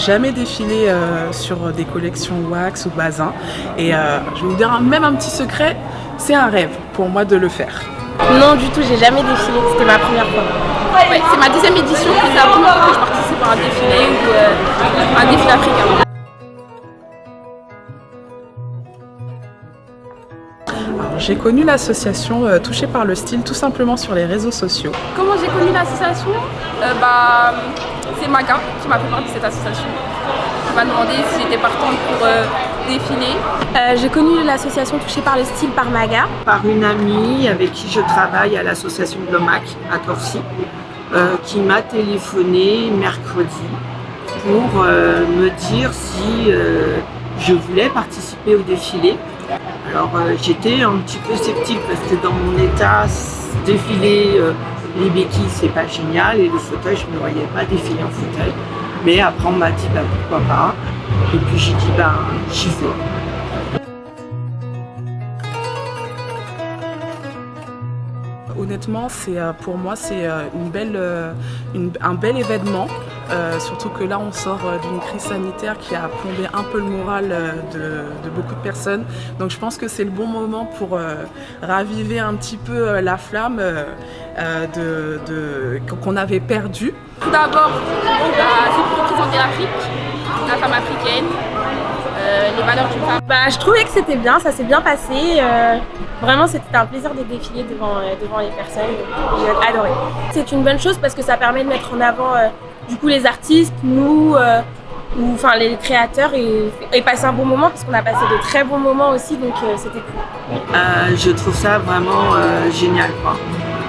jamais défilé sur des collections wax ou bazin. Et je vais vous dire même un petit secret, c'est un rêve pour moi de le faire. Non du tout, j'ai jamais défilé, c'était ma première fois. Ouais, c'est ma 10e édition, puis c'est la première fois que je participe à un défilé ou un défilé africain. J'ai connu l'association Touchée par le style tout simplement sur les réseaux sociaux. Comment j'ai connu l'association c'est Maga qui m'a fait partie de cette association. Qui m'a demandé si j'étais partante pour défiler. J'ai connu l'association Touchée par le style par Maga. Par une amie avec qui je travaille à l'association de l'OMAC à Torcy, qui m'a téléphoné mercredi pour me dire si je voulais participer au défilé. Alors j'étais un petit peu sceptique parce que dans mon état, défiler les béquilles c'est pas génial et le fauteuil je ne me voyais pas défiler en fauteuil. Mais après on m'a dit pourquoi pas et puis j'ai dit j'y vais. Honnêtement, pour moi c'est un bel événement, surtout que là on sort d'une crise sanitaire qui a plombé un peu le moral de beaucoup de personnes. Donc je pense que c'est le bon moment pour raviver un petit peu la flamme qu'on avait perdue. Tout d'abord, c'est pour représenter l'Afrique, la femme africaine. Les valeurs d'une femme. Je trouvais que c'était bien, ça s'est bien passé. Vraiment, c'était un plaisir de défiler devant les personnes. J'ai adoré. C'est une bonne chose parce que ça permet de mettre en avant du coup les artistes, nous, les créateurs et passer un bon moment parce qu'on a passé de très bons moments aussi, donc c'était cool. Je trouve ça vraiment génial, quoi.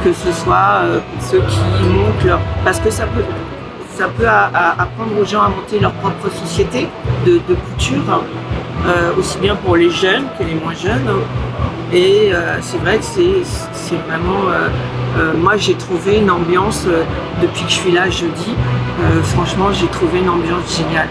Que ce soit pour ceux qui montent parce que ça peut apprendre aux gens à monter leur propre société de couture, aussi bien pour les jeunes que les moins jeunes. Et c'est vrai que c'est vraiment... moi j'ai trouvé une ambiance, depuis que je suis là jeudi, franchement j'ai trouvé une ambiance géniale.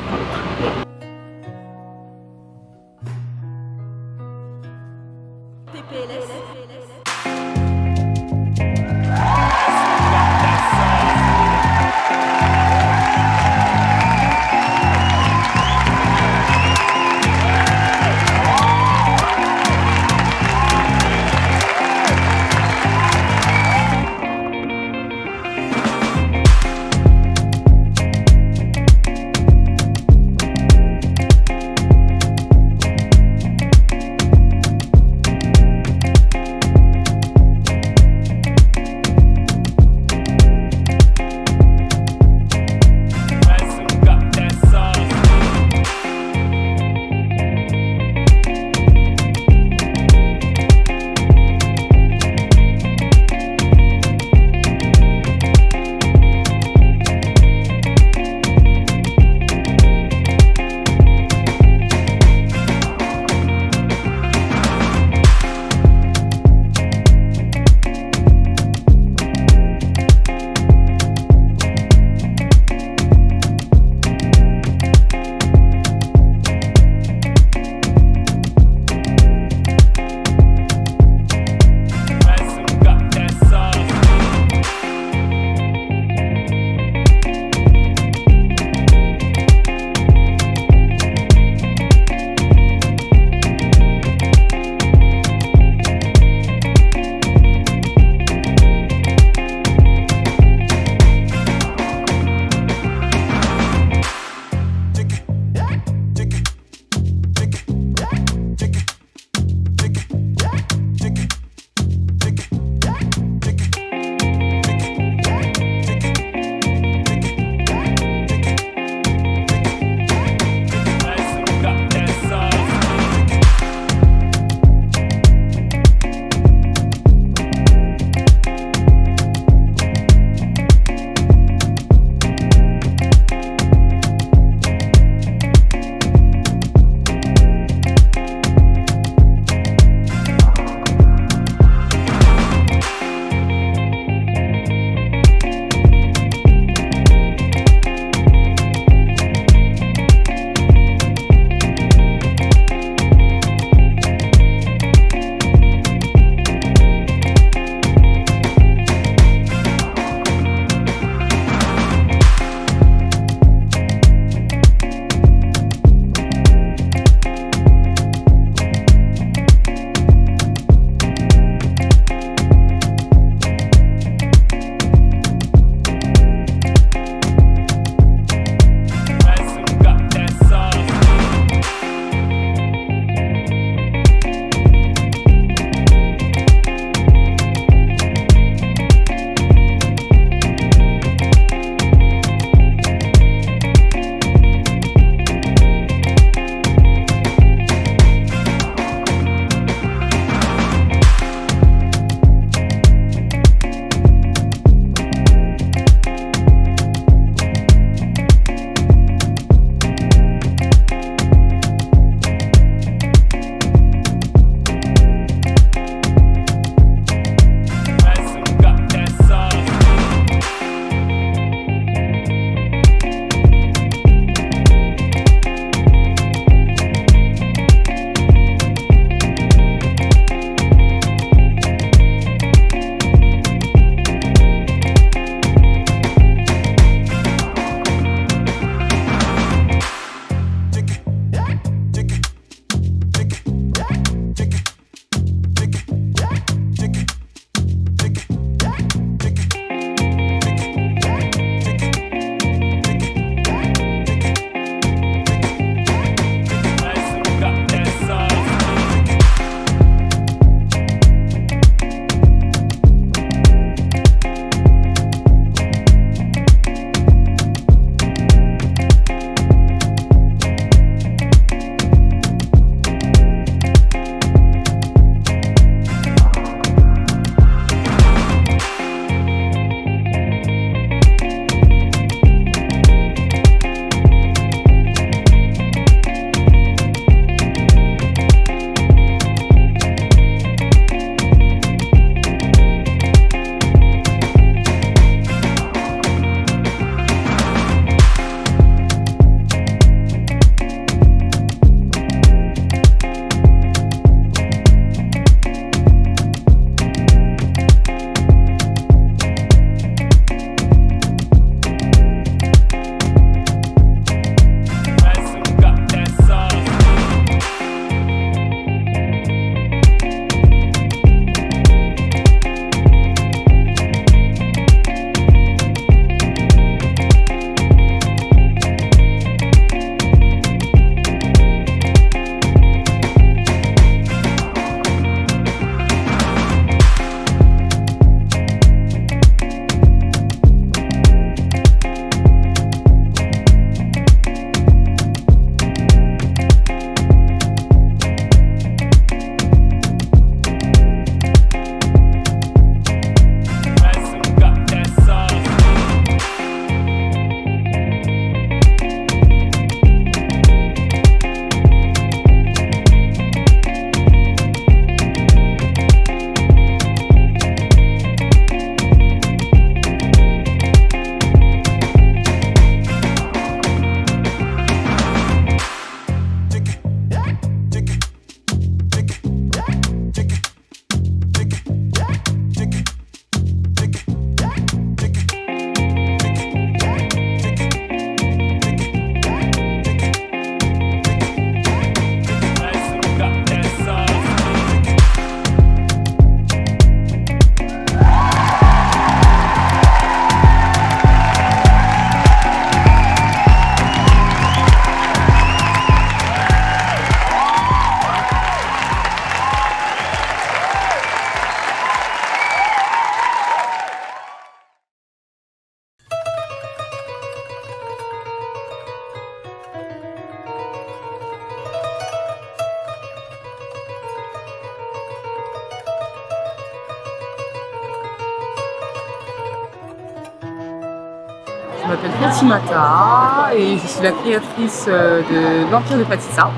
Je m'appelle Fatimata et je suis la créatrice de l'Empire de Fatissa.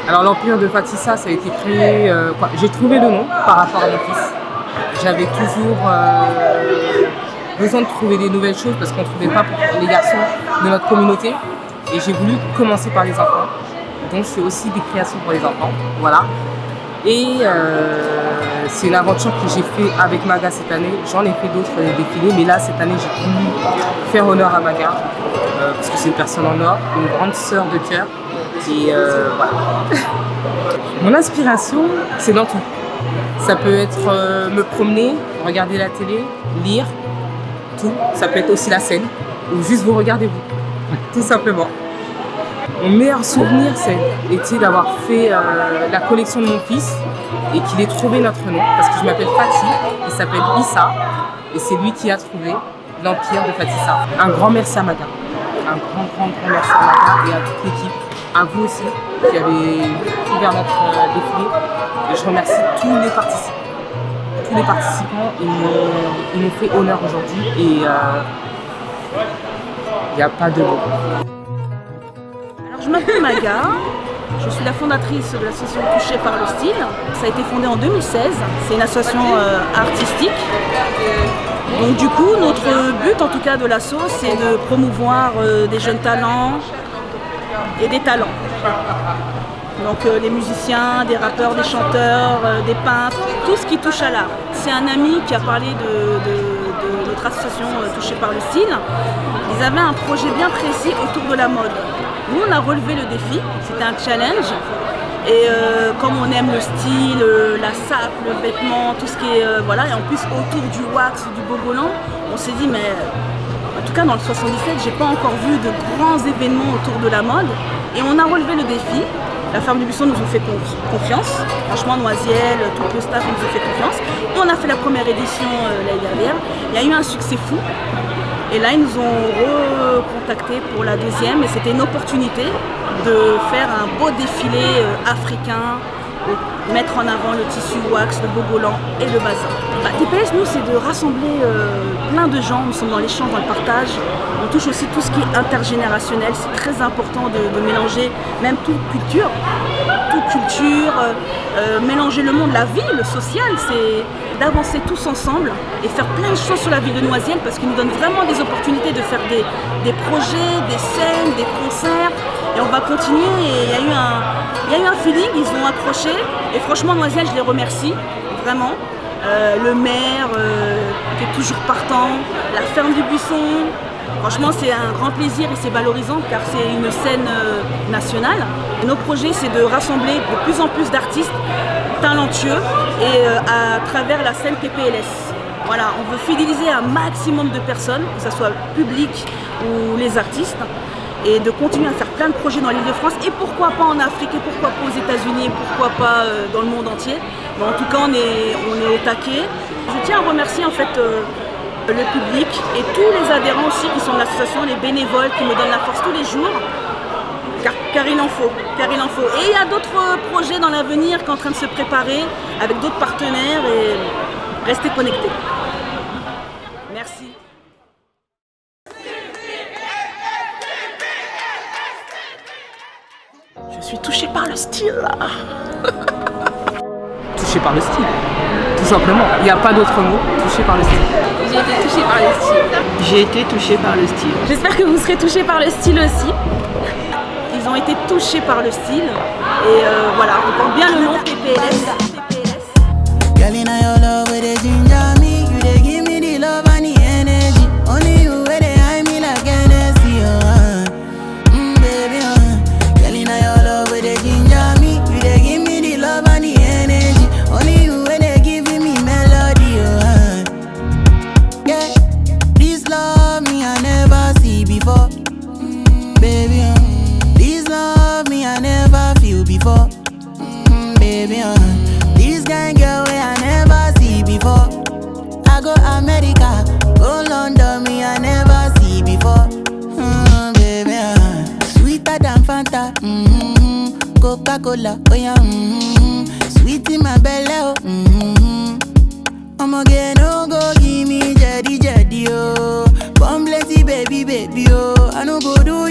Alors l'Empire de Fatissa, ça a été créé, j'ai trouvé le nom par rapport à mon fils. J'avais toujours besoin de trouver des nouvelles choses parce qu'on ne trouvait pas pour les garçons de notre communauté. Et j'ai voulu commencer par les enfants. Donc je fais aussi des créations pour les enfants. Voilà. Et c'est une aventure que j'ai fait avec Maga cette année. J'en ai fait d'autres défilés, mais là cette année j'ai voulu faire honneur à Maga parce que c'est une personne en or, une grande sœur de cœur. Et voilà. Mon inspiration, c'est dans tout. Ça peut être me promener, regarder la télé, lire, tout. Ça peut être aussi la scène ou juste vous regardez vous, tout simplement. Mon meilleur souvenir, c'était d'avoir fait la collection de mon fils et qu'il ait trouvé notre nom, parce que je m'appelle Fatih, il s'appelle Issa, et c'est lui qui a trouvé l'Empire de Fatissa. Un grand merci à Maga, un grand merci à Maga et à toute l'équipe, à vous aussi qui avez ouvert notre défilé, et je remercie tous les participants. Tous les participants, ils m'ont fait honneur aujourd'hui et il n'y a pas de mots. Je m'appelle Maga, je suis la fondatrice de l'association Touchée par le style. Ça a été fondé en 2016, c'est une association artistique. Donc du coup, notre but en tout cas de l'asso, c'est de promouvoir des jeunes talents et des talents. Donc des musiciens, des rappeurs, des chanteurs, des peintres, tout ce qui touche à l'art. C'est un ami qui a parlé de notre association Touchée par le style. Ils avaient un projet bien précis autour de la mode. Nous, on a relevé le défi, c'était un challenge. Et comme on aime le style, la sape, le vêtement, tout ce qui est... voilà, et en plus autour du wax, du bogolan, on s'est dit, mais en tout cas dans le 77, j'ai pas encore vu de grands événements autour de la mode. Et on a relevé le défi. La Ferme du Buisson nous ont fait confiance. Franchement, Noisiel, tout le staff nous a fait confiance. On a fait la première édition l'année dernière. Il y a eu un succès fou. Et là, ils nous ont recontactés pour la deuxième et c'était une opportunité de faire un beau défilé africain, de mettre en avant le tissu wax, le bogolan et le bazin. TPS, nous, c'est de rassembler plein de gens. Nous sommes dans l'échange, dans le partage. On touche aussi tout ce qui est intergénérationnel. C'est très important de mélanger même toute culture, mélanger le monde, la vie, le social. C'est d'avancer tous ensemble et faire plein de choses sur la ville de Noisiel parce qu'ils nous donnent vraiment des opportunités de faire des projets, des scènes, des concerts et on va continuer et il y a eu un feeling, ils ont accroché et franchement Noisiel je les remercie vraiment, le maire qui est toujours partant, la Ferme du Buisson, franchement c'est un grand plaisir et c'est valorisant car c'est une scène nationale. Et nos projets c'est de rassembler de plus en plus d'artistes talentueux et à travers la scène TPLS. Voilà, on veut fidéliser un maximum de personnes, que ce soit le public ou les artistes, et de continuer à faire plein de projets dans l'Île-de-France et pourquoi pas en Afrique et pourquoi pas aux États-Unis et pourquoi pas dans le monde entier. Bon, en tout cas, on est au taquet. Je tiens à remercier en fait le public et tous les adhérents aussi qui sont de l'association, les bénévoles qui me donnent la force tous les jours. Car il en faut, Et il y a d'autres projets dans l'avenir qui sont en train de se préparer avec d'autres partenaires et restez connectés. Merci. Je suis touchée par le style. Touchée par le style, tout simplement. Il n'y a pas d'autre mot, touchée par le style. J'ai été touchée par le style. J'ai été touchée par le style. J'espère que vous serez touchés par le style aussi. Ils ont été touchés par le style et voilà, on porte bien le nom TPLS. Girl, inna your love where they ginger me, you dey give me the love and the energy. Only you where they hide me like Hennessy, baby, Girl, inna your love where they ginger me, you dey give me the love and the energy. Only you where they giving me melody, Yeah, this love me I never see before, baby, This love me I never feel before, baby, This kind girl way I never see before. I go America, go London, me I never see before. Baby, sweeter than Fanta, Coca-Cola, oh yeah, sweet in my belly, oh. I'ma get no go give me jetty, oh. Come plenty baby, baby, oh. I no go do